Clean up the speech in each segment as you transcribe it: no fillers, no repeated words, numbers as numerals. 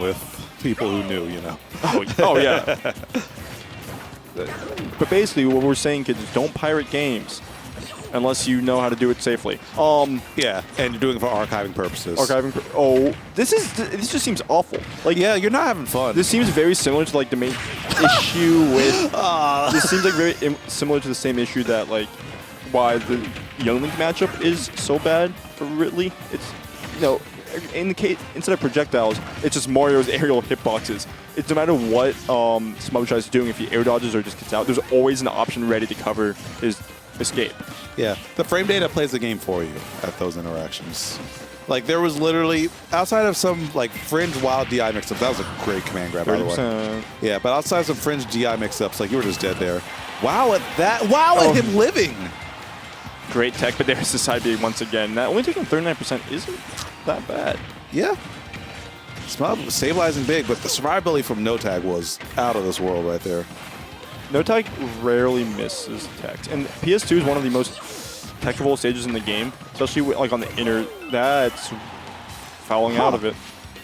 with people who knew, you know. Oh yeah. But basically, what we're saying, kids, is don't pirate games unless you know how to do it safely. Yeah, and you're doing it for archiving purposes. This just seems awful. Like, yeah, you're not having fun. This seems very similar to like the main issue with. This seems like very similar to the same issue that like why the Young Link matchup is so bad for Ridley. It's in the case instead of projectiles, it's just Mario's aerial hitboxes. It's no matter what Smub tries doing, if he air dodges or just gets out, there's always an option ready to cover his escape. Yeah, the frame data plays the game for you at those interactions. Like, there was literally, outside of some, like, fringe wild DI mix-ups, that was a great command grab, by the way. Yeah, but outside of some fringe DI mix-ups, like, you were just dead there. Wow at that. Wow at him living. Great tech, but there's the side B once again. That only taking 39% isn't that bad. Yeah. Smub was stabilizing big, but the survivability from NoTag was out of this world right there. NoTag rarely misses techs, and PS2 is one of the most technical stages in the game, especially with, like on the inner. That's fouling out of it,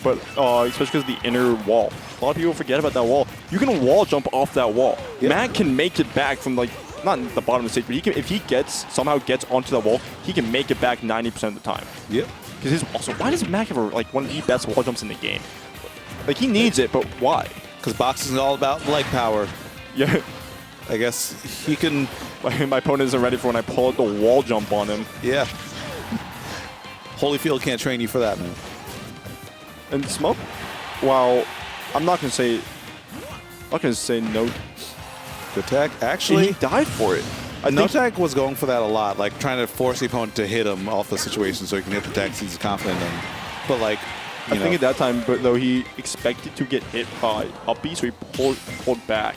but especially because of the inner wall. A lot of people forget about that wall. You can wall jump off that wall. Yep. Matt can make it back from like not the bottom of the stage, but he can if he somehow gets onto the wall, he can make it back 90% of the time. Yep. Because also, why does Mac have like one of the best wall jumps in the game? Like he needs it, but why? Because boxing is all about leg power. Yeah. I guess he can. My opponent isn't ready for when I pull out the wall jump on him. Yeah. Holyfield can't train you for that, man. And Smub, while I'm not gonna say no. The tag actually he died for it. NoTag was going for that a lot, like trying to force the opponent to him off the situation so he can hit the tags he's confident in. But like, I think at that time, though, he expected to get hit by Uppy, so he pulled back.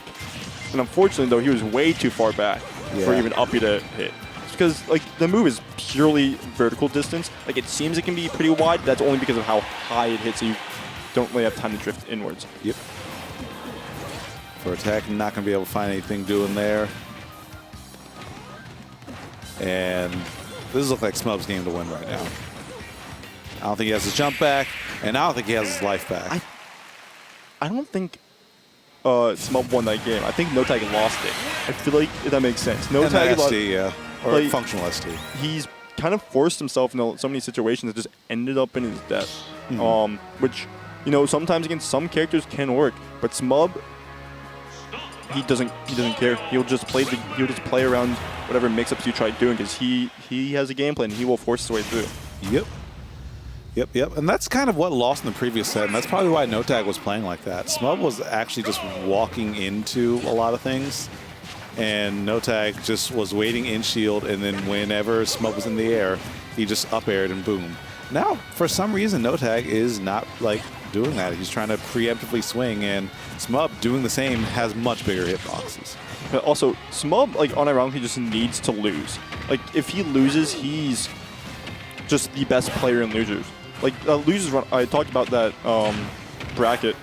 And unfortunately, though, he was way too far back for even Uppy to hit. Because like the move is purely vertical distance. Like it seems it can be pretty wide. That's only because of how high it hits, so you don't really have time to drift inwards. Yep. For attack, not going to be able to find anything doing there. And this looks like Smub's game to win right now. I don't think he has his jump back, and I don't think he has his life back. I don't think Smub won that game. I think NoTag lost it. I feel like that makes sense. NoTag lost. Yeah. Or like, functional ST. He's kind of forced himself into so many situations that just ended up in his death. Which, sometimes against some characters can work, but Smub, he doesn't care. He'll just play around whatever mix-ups you try doing because he has a game plan and he will force his way through. Yep. And that's kind of what lost in the previous set, and that's probably why NoTag was playing like that. Smub was actually just walking into a lot of things, and NoTag just was waiting in shield, and then whenever Smub was in the air, he just up-aired and boom. Now, for some reason, NoTag is not like doing that. He's trying to preemptively swing, and Smub doing the same has much bigger hitboxes. But also, Smub, like unironically, just needs to lose. Like if he loses, he's just the best player in losers. Like losers run. I talked about that bracket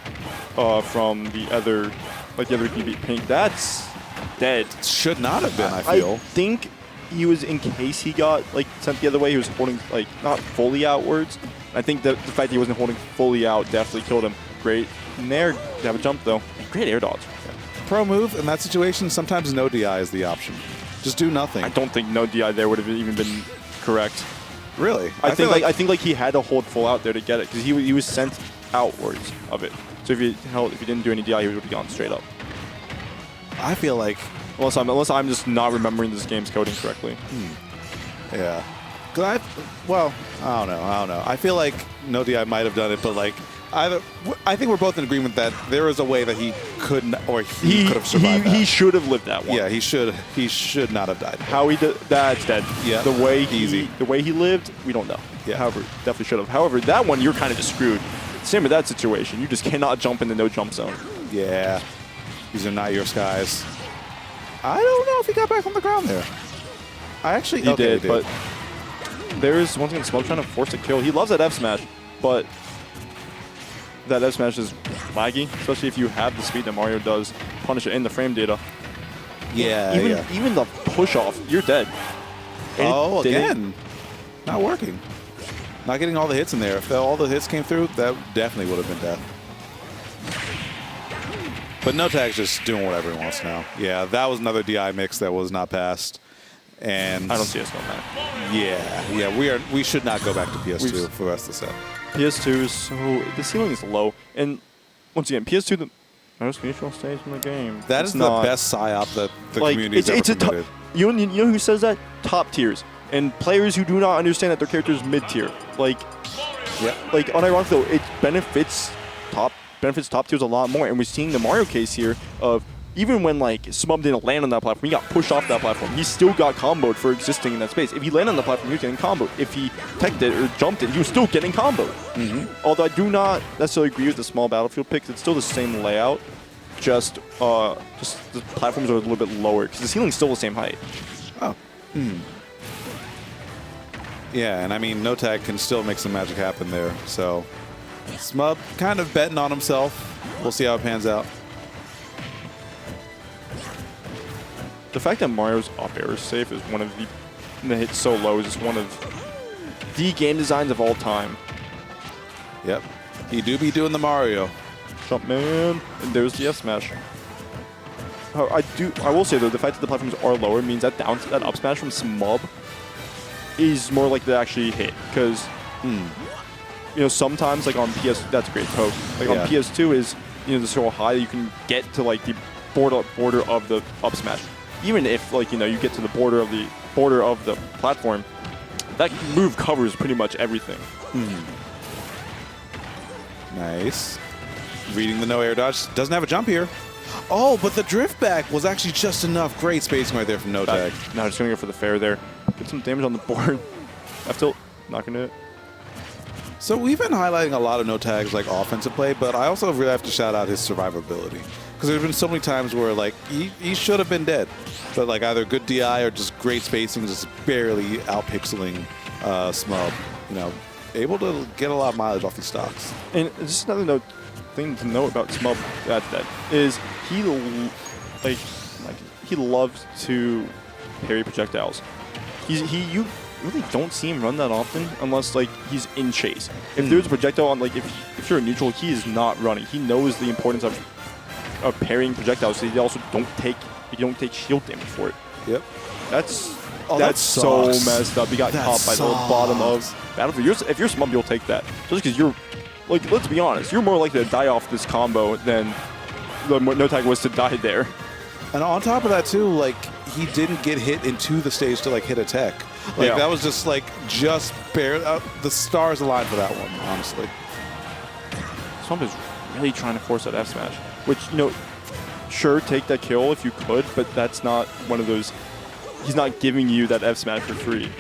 from the other PB Pink. That's dead. Should not have been. I feel. I think he was in case he got like sent the other way. He was holding like not fully outwards. I think that the fact that he wasn't holding fully out definitely killed him. Great in there. Have a jump though. Great air dodge. Pro move in that situation. Sometimes no DI is the option. Just do nothing. I don't think no DI there would have even been correct. Really? I think like he had to hold full out there to get it because he was sent outwards of it. So if he didn't do any DI, he would have gone straight up. I feel like unless I'm just not remembering this game's coding correctly. Yeah. I don't know. I feel like no DI might have done it, but like I think we're both in agreement that there is a way that he couldn't, or he could have survived that. He should have lived that one. Yeah, he should not have died. How he did, that's dead. Yeah, the way he lived, we don't know. Yeah. However, definitely should have. However, that one you're kind of just screwed. Same with that situation. You just cannot jump in the no jump zone. Yeah, these are not your skies. I don't know if he got back on the ground there. He did, but there's once again Smub trying to force a kill. He loves that F smash, but that F smash is laggy, especially if you have the speed that Mario does. Punish it in the frame data. Yeah, even the push off, you're dead. Oh, again, not working. Not getting all the hits in there. If all the hits came through, that definitely would have been death. But NoTag's just doing whatever he wants now. Yeah, that was another DI mix that was not passed. And I don't see us going back. Yeah, we should not go back to PS2 for the rest of the set. PS2 is so, the ceiling is low. And once again, PS2, the most neutral stage in the game. That is the best psyop that the community's ever committed. You know who says that? Top tiers. And players who do not understand that their character is mid-tier. Like, unironically though, it benefits top tiers a lot more. And we're seeing the Mario case here of even when like Smub didn't land on that platform, he got pushed off that platform. He still got comboed for existing in that space. If he landed on the platform, he was getting comboed. If he teched it or jumped it, he was still getting comboed. Although I do not necessarily agree with the small battlefield picks, it's still the same layout. Just the platforms are a little bit lower because the ceiling's still the same height. Oh. Yeah, and I mean, NoTag can still make some magic happen there. So Smub kind of betting on himself. We'll see how it pans out. The fact that Mario's up air is safe is one of the hits so low is just one of the game designs of all time. Yep. He do be doing the Mario. Jumpman, and there's the F smash. I will say though, the fact that the platforms are lower means that that up smash from Smub is more likely to actually hit. Because you know, sometimes like on PS, that's a great poke. Like on PS2 is the so high that you can get to like the border of the up smash. Even if like you get to the border of the platform, that move covers pretty much everything. Nice. Reading the no air dodge. Doesn't have a jump here. Oh, but the drift back was actually just enough. Great spacing right there from NoTag. No, just going to go for the fair there. Get some damage on the board. F tilt. Not going to. So we've been highlighting a lot of NoTag's like offensive play, but I also really have to shout out his survivability. Because there's been so many times where like he should have been dead. But like either good DI or just great spacing, just barely out-pixeling Smub. Able to get a lot of mileage off these stocks. And just another thing to know about Smub that is he loves to parry projectiles. You really don't see him run that often unless like he's in chase. If there's a projectile on if you're a neutral, he is not running. He knows the importance of parrying projectiles, so you also don't take shield damage for it. Yep. That's so messed up. You got caught by the bottom of battlefield. If you're Smub, you'll take that. Just because you're, like, let's be honest, you're more likely to die off this combo than the NoTag was to die there. And on top of that too, like he didn't get hit into the stage to like hit a tech. Like that was just like bare. The stars aligned for that one, honestly. Smub is really trying to force that F smash, which sure, take that kill if you could, but that's not one of those. He's not giving you that F smash for free.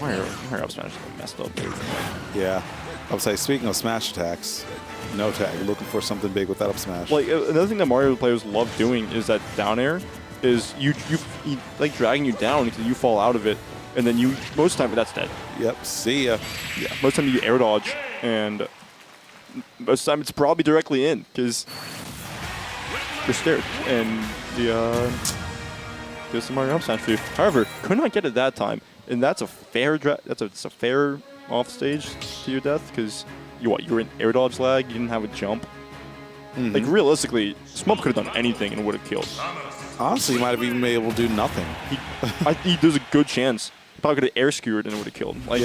Mario up smash is a messed up move. Yeah. I would say, speaking of smash attacks, NoTag looking for something big with that up smash. Like another thing that Mario players love doing is that down air is you like dragging you down because you fall out of it, and then most of the time that's dead. Yep. See ya. Yeah. Most of the time you air dodge, and most of the time it's probably directly in because you're scared, and there's some Mario up smash for you. However, could not get it that time, and that's a fair fair off stage to your death because you were in air dodge lag. You didn't have a jump. Like realistically, Smub could have done anything and would have killed. Honestly, he might have even been able to do nothing. There's a good chance. He probably could have air skewered and it would have killed. Like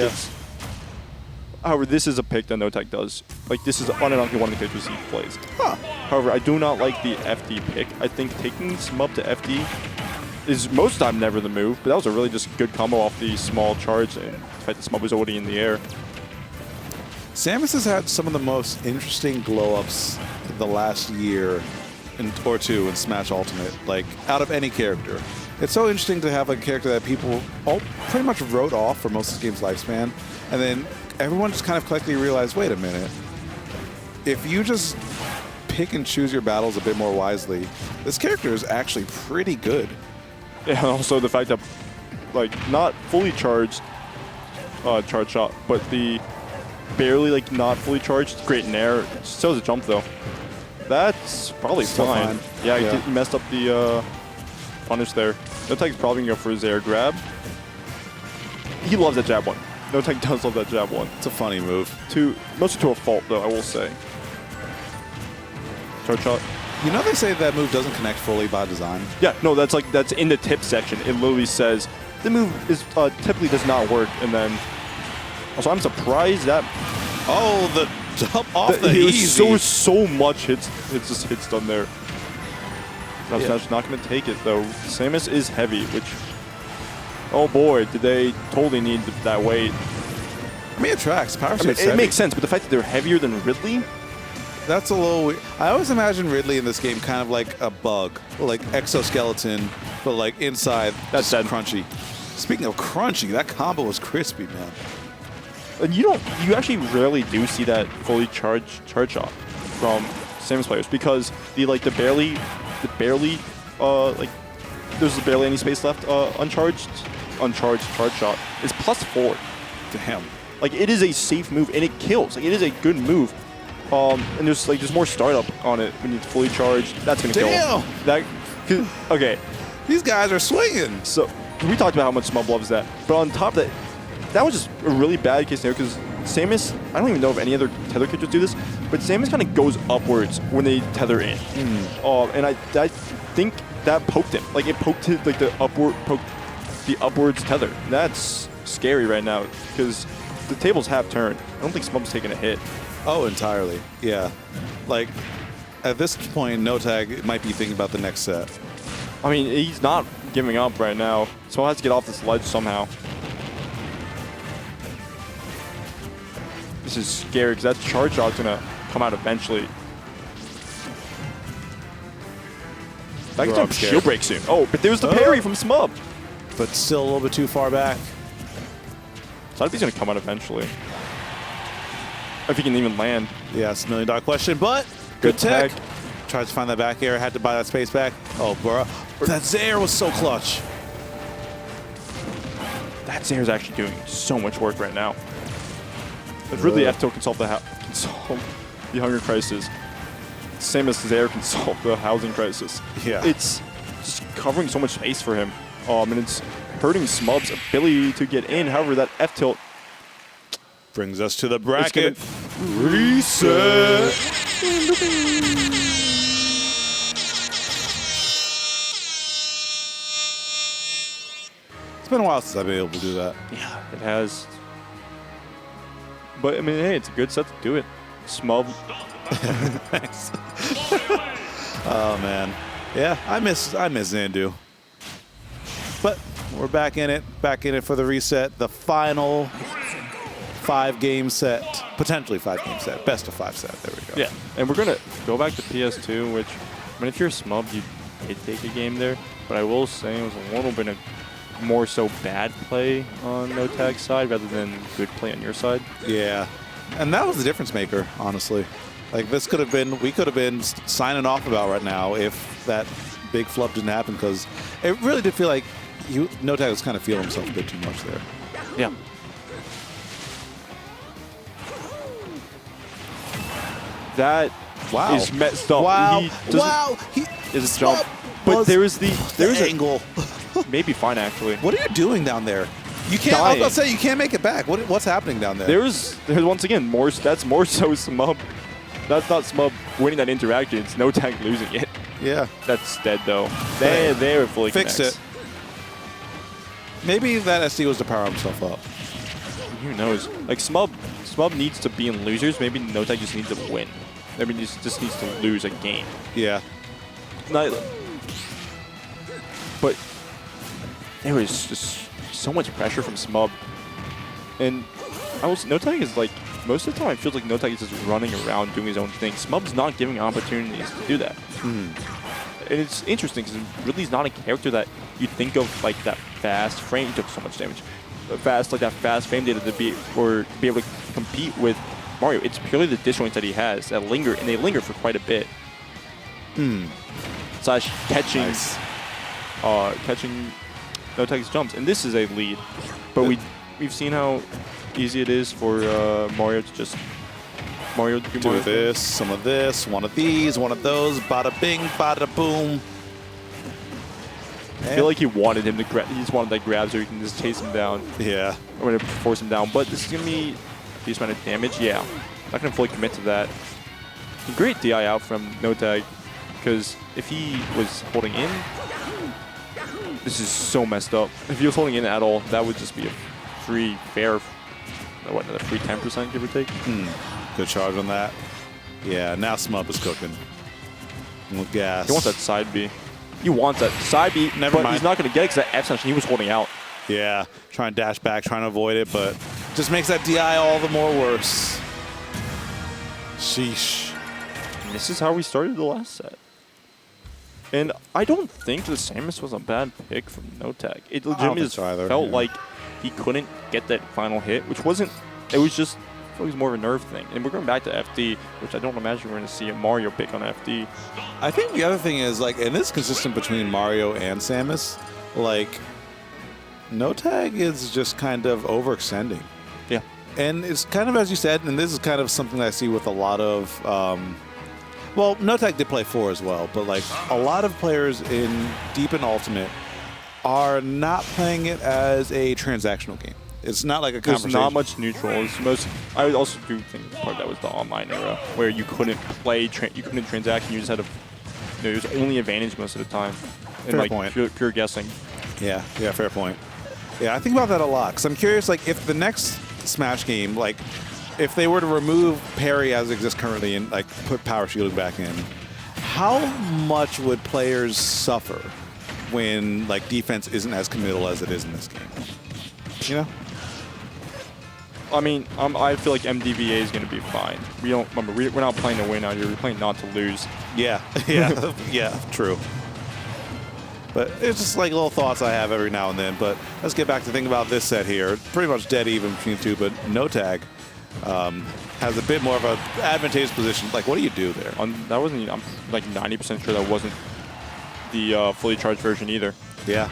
however, this is a pick that NoTag does. Like this is unironically one of the characters he plays. However, I do not like the FD pick. I think taking Smub to FD is most of the time never the move, but that was a really just good combo off the small charge and the fact that Smub was already in the air. Samus has had some of the most interesting glow-ups in the last year or two in Smash Ultimate, like out of any character. It's so interesting to have a character that people pretty much wrote off for most of the game's lifespan, and then everyone just kind of collectively realized, wait a minute, if you just pick and choose your battles a bit more wisely, this character is actually pretty good. Yeah, and also the fact that, like, not fully charged charge shot, but the barely, like, not fully charged, great in air. Still has a jump, though. That's probably fine. Yeah, he messed up the punish there. NoTag's probably going to go for his air grab. He loves that jab one. NoTag does love that jab one. It's a funny move. Mostly to a fault, though, I will say. Charge shot. You know they say that move doesn't connect fully by design? Yeah, no, that's in the tip section. It literally says the move is typically does not work, and then also I'm surprised that the jump off the easy. So much hits done there. That's not going to take it though. Samus is heavy, which oh boy, did they totally need that weight. I mean, it tracks. Power it makes sense, but the fact that they're heavier than Ridley. That's a little weird. I always imagine Ridley in this game kind of like a bug, like exoskeleton, but like inside that's just crunchy. Speaking of crunchy, that combo was crispy, man. And you actually rarely do see that fully charged charge shot from Samus players because there's barely any space left uncharged charge shot is +4. Damn. Like it is a safe move and it kills. Like it is a good move. And there's more startup on it when it's fully charged. That's gonna kill. Okay. These guys are swinging. So we talked about how much Smub loves that, but on top of that, that was just a really bad case scenario because Samus. I don't even know if any other tether characters do this, but Samus kind of goes upwards when they tether in. And I think that poked him. Like it poked his, like the upwards tether. That's scary right now because the table's half turned. I don't think Smub's taking a hit. Oh, entirely. Yeah. Like, at this point, NoTag might be thinking about the next set. I mean, he's not giving up right now, so he'll have to get off this ledge somehow. This is scary because that charge shot's going to come out eventually. That can jump shield break soon. Oh, but there's the parry from Smub. But still a little bit too far back. So I think he's going to come out eventually. If he can even land. Yeah, it's $1 million question, but good tech. Tries to find that back air, had to buy that space back. Oh, bro. That Zaire was so clutch. That Zaire's actually doing so much work right now. But really, F-Tilt can solve the hunger crisis. Same as Zaire can solve the housing crisis. Yeah. It's just covering so much space for him. And it's hurting Smub's ability to get in. However, that F-Tilt brings us to the bracket. Reset. It's been a while since I've been able to do that. Yeah, it has. But I mean, hey, it's a good set to do it. Smub. Thanks. Oh man, yeah, I miss Xanadu. But we're back in it for the reset, the final 5-game set, potentially 5-game set, best of 5 set. There we go. Yeah, and we're gonna go back to PS2, which I mean, if you're Smub, you did take a game there, but I will say it was a little bit of more so bad play on NoTag's side rather than good play on your side. Yeah, and that was the difference maker, honestly. Like this could have been, we could have been signing off about right now if that big flub didn't happen, because it really did feel like NoTag was kind of feeling himself a bit too much there. Yeah. That is messed up. Wow. He is a jump. But there's the angle. Maybe fine actually. What are you doing down there? You can't. I was about to say you can't make it back. What's happening down there? There's once again more. That's more so Smub. That's not Smub winning that interaction. It's NoTag losing it. Yeah. That's dead though. They were fully fixed it. Maybe that SD was to power himself up. Who knows? Like Smub needs to be in losers. Maybe NoTag just needs to win. Maybe he just needs to lose a game. Yeah. But there was just so much pressure from Smub. And NoTag is like, most of the time it feels like NoTag is just running around doing his own thing. Smub's not giving opportunities to do that. And it's interesting because Ridley's not a character that you think of like that fast frame. He took so much damage. That fast frame data to be able to compete with Mario. It's purely the disjoints that he has that linger, and they linger for quite a bit. Slash catching, catching NoTag's jumps, and this is a lead. But we've seen how easy it is for Mario to just do this, some of this, one of these, one of those, bada bing, bada boom. I feel like he wanted him to grab. He just wanted that grab so he can just chase him down. Yeah. I'm going to force him down. But this is going to be a decent amount of damage. Yeah. Not going to fully commit to that. Great DI out from NoTag. Because if he was holding in, this is so messed up. If he was holding in at all, that would just be a free, fair, what, another free 10%, give or take? Good charge on that. Yeah, now Smub is cooking. With gas. He wants that side B. He wants that side B, Never but mind. he's not going to get it because that F session he was holding out. Yeah, trying to dash back, trying to avoid it, but just makes that DI all the more worse. Sheesh. And this is how we started the last set. And I don't think the Samus was a bad pick from NoTag. It legitimately just felt like he couldn't get that final hit, which wasn't, it was just, it was more of a nerve thing. And we're going back to FD, which I don't imagine we're going to see a Mario pick on FD. I think the other thing is, like, and this is consistent between Mario and Samus, like, NoTag is just kind of overextending. Yeah. And it's kind of, as you said, and this is kind of something that I see with a lot of, well, NoTag did play 4 as well, but like a lot of players in Deep and Ultimate are not playing it as a transactional game. It's not like a conversation. There's not much neutral. It's most. I would also do think part of that was the online era where you couldn't play, you couldn't transact, and you just had to. There was only advantage most of the time. And Fair like point. Pure guessing. Yeah, fair point. Yeah, I think about that a lot because I'm curious, like, if the next Smash game, like, if they were to remove parry as it exists currently and like put power shielding back in, how much would players suffer when like defense isn't as committal as it is in this game? You know? I mean, I feel like MDVA is going to be fine. We don't remember. We're not playing to win out here. We're playing not to lose. Yeah, yeah, true. But it's just like little thoughts I have every now and then. But let's get back to thinking about this set here. Pretty much dead even between the two, but NoTag has a bit more of an advantageous position. Like, what do you do there? That wasn't. I'm like 90% sure that wasn't the fully charged version either. Yeah,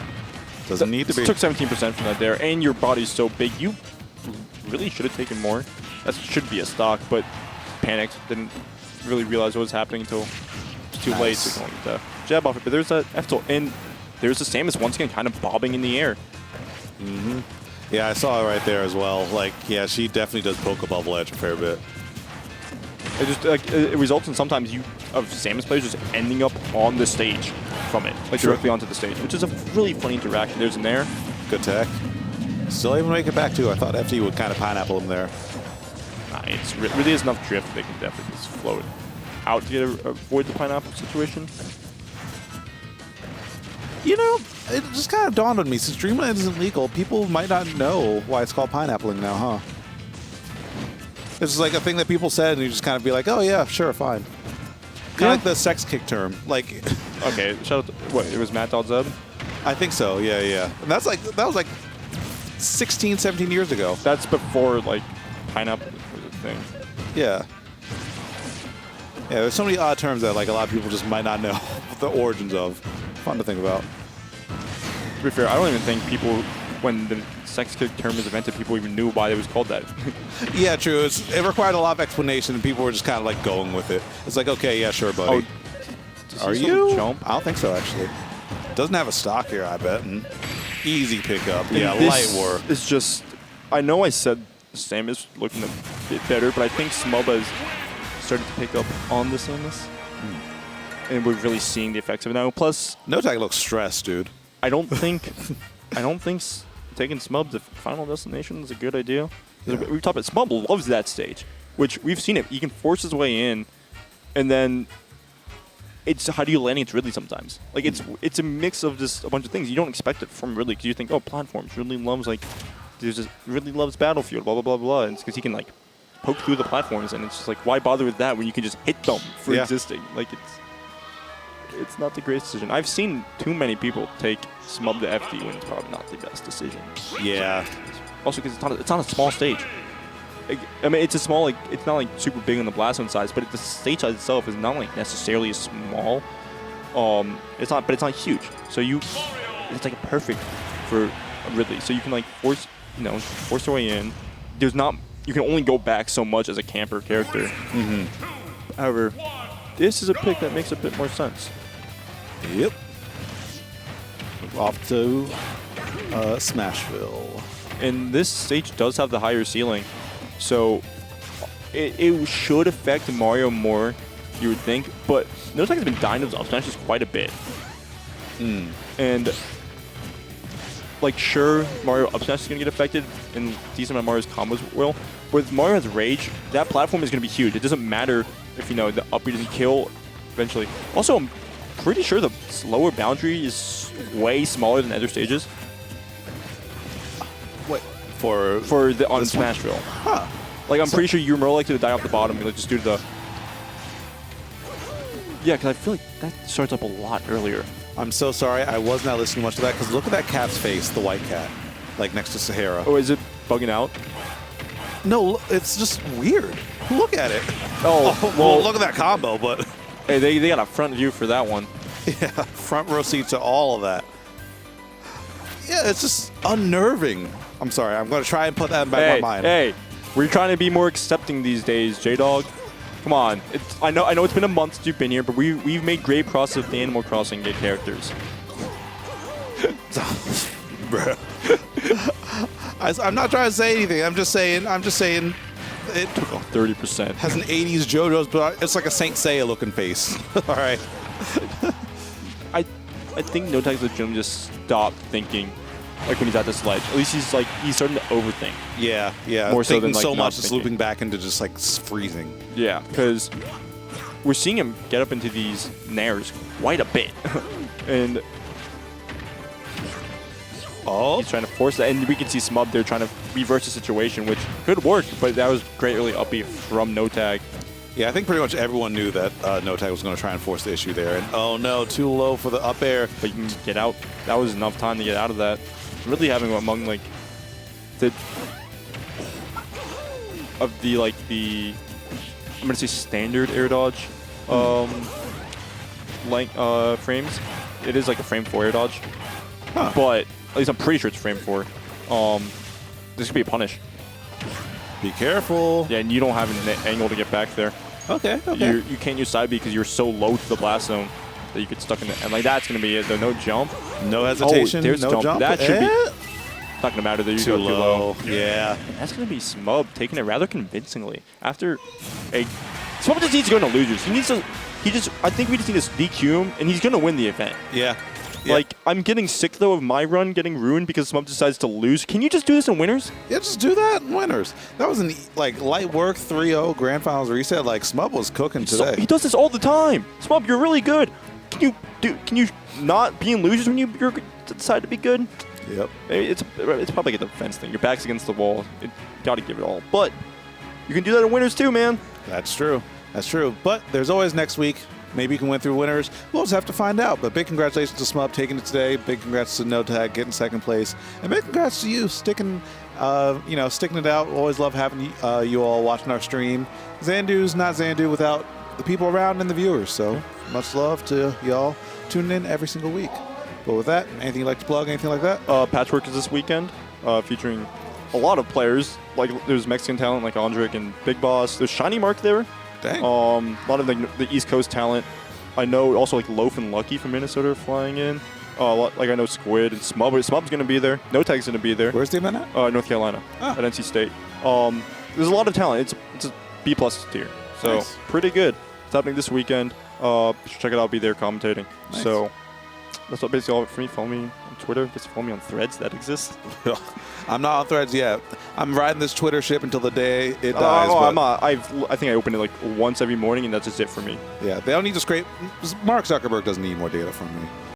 doesn't need to be. Took 17% from that there, and your body's so big, you really should have taken more. That should be a stock, but panicked. Didn't really realize what was happening until it was too late. So you can jab off it. But there's that F tilt, and there's the Samus once again kind of bobbing in the air. Mm-hmm. Yeah, I saw it right there as well. Like, yeah, she definitely does poke above ledge a fair bit. It just it results in sometimes Samus players just ending up on the stage from it, like directly onto the stage, which is a really funny interaction. There's in there. Good tech. Still able to make it back too. I thought FD would kind of pineapple him there. Nah, it's really is enough drift they can definitely just float out to avoid the pineapple situation. You know, it just kind of dawned on me. Since Dreamland isn't legal, people might not know why it's called pineappling now, huh? It's like a thing that people said, and you just kind of be like, oh, yeah, sure, fine. Kind of like the sex kick term. Like, okay, shout out to, what, it was Matt.Zeb? I think so, yeah. And that was like 16, 17 years ago. That's before, like, pineapple was a thing. Yeah. Yeah, there's so many odd terms that, like, a lot of people just might not know the origins of. Fun to think about. To be fair, I don't even think people, when the sex kick term was invented, people even knew why it was called that. Yeah, true. It required a lot of explanation, and people were just kind of like going with it. It's like, okay, yeah, sure, buddy. Oh, are you? Jump? I don't think so, actually. Doesn't have a stock here, I bet. And easy pickup. And yeah, light work. It's just, I know I said Samus looking a bit better, but I think smub has started to pick up on the Samus. And we're really seeing the effects of it now. Plus, NoTag looks stressed, dude. I don't think taking Smub to Final Destination is a good idea. Yeah. We've talked about Smub loves that stage, which we've seen it. He can force his way in, and then it's how do you land against Ridley sometimes? Like it's a mix of just a bunch of things. You don't expect it from Ridley because you think, oh, platforms. Ridley loves Ridley loves Battlefield, blah blah blah blah. And it's because he can like poke through the platforms, and it's just like why bother with that when you can just hit them for existing? Like it's not the greatest decision. I've seen too many people take smub to FD when it's probably not the best decision. Yeah. Also, because it's on a small stage. I mean, it's a small, like it's not like super big on the blast zone size, but the stage size itself is not like necessarily small. It's not huge. So it's like perfect for Ridley. So you can like force your way in. You can only go back so much as a camper character. Mm-hmm. However, this is a pick that makes a bit more sense. Yep. off to Smashville. And this stage does have the higher ceiling, so it should affect Mario more, you would think. But NoTag has been dying those up smashes quite a bit. And like, sure, Mario up smash is going to get affected, and decent amount of Mario's combos will. With Mario has Rage, that platform is going to be huge. It doesn't matter if, you know, the up B doesn't kill eventually. Also, I'm pretty sure the lower boundary is way smaller than other stages. What? For the on Smashville. Huh. Like, I'm pretty sure you're more likely to die off the bottom, like, just due to the... Yeah, because I feel like that starts up a lot earlier. I'm so sorry. I was not listening much to that, because look at that cat's face, the white cat, like next to Sahara. Oh, is it bugging out? No, it's just weird. Look at it. Oh, well, look at that combo, but... Hey, they got a front view for that one. Yeah, front row seat to all of that. Yeah, it's just unnerving. I'm sorry. I'm going to try and put that in back of my mind. Hey, we're trying to be more accepting these days, J-Dog. Come on. I know it's been a month since you've been here, but we've made great progress with the Animal Crossing characters. Bruh. I'm not trying to say anything. I'm just saying it 30%. has an 80s JoJo's, but it's like a Saint Seiya looking face. All right. I think NoTag's legitimately just stopped thinking, like, when he's at this ledge. At least he's starting to overthink. Yeah. More so thinking than, like, so not much, it's thinking. looping back into just like freezing. Yeah, because we're seeing him get up into these nairs quite a bit. And he's trying to force that. And we can see Smub there trying to reverse the situation, which could work, but that was great early up B from NoTag. Yeah, I think pretty much everyone knew that NoTag was going to try and force the issue there. And oh no, too low for the up air. But you can get out. That was enough time to get out of that. Really having among, like, the I'm gonna say standard air dodge frames. It is like a frame 4 air dodge. Huh. But at least I'm pretty sure it's frame 4. This could be a punish. Be careful. Yeah, and you don't have an angle to get back there. Okay. You can't use side B because you're so low to the blast zone that you get stuck in it. And like, that's gonna be it. There's no jump. No hesitation. There's no jump. That should be not gonna matter. They're too low. Yeah. That's gonna be Smub taking it rather convincingly. After Smub just needs to go into losers. I think we just need to DQ him, and he's gonna win the event. Yeah. Like, I'm getting sick though of my run getting ruined because Smub decides to lose. Can you just do this in winners? Yeah, just do that in winners. That was an light work 3-0 grand finals reset. Like, Smub was cooking today. He does this all the time. Smub, you're really good. Can you not be in losers when you're decide to be good? Yep. It's probably like a defense thing. Your back's against the wall. You gotta give it all. But you can do that in winners too, man. That's true. But there's always next week. Maybe you can win through winners. We'll just have to find out. But big congratulations to Smub taking it today. Big congrats to NoTag getting second place. And big congrats to you sticking it out. Always love having you all watching our stream. Xanadu's not Xanadu without the people around and the viewers. So much love to y'all tuning in every single week. But with that, anything you'd like to plug, anything like that? Patchwork is this weekend, featuring a lot of players. Like, there's Mexican talent like Andric and Big Boss. There's Shiny Mark there. Dang. A lot of the East Coast talent. I know also like Loaf and Lucky from Minnesota are flying in. Like I know Squid and Smub. Smub's going to be there. NoTag's going to be there. Where's the event at? North Carolina at NC State. There's a lot of talent. It's a B+ tier. So Nice. Pretty good. It's happening this weekend. Check it out. I'll be there commentating. Nice. So that's basically all for me. Follow me on Twitter. Just follow me on Threads. That exists. I'm not on Threads yet. I'm riding this Twitter ship until the day it dies. I think I open it like once every morning, and that's just it for me. Yeah, they don't need to scrape. Mark Zuckerberg doesn't need more data from me.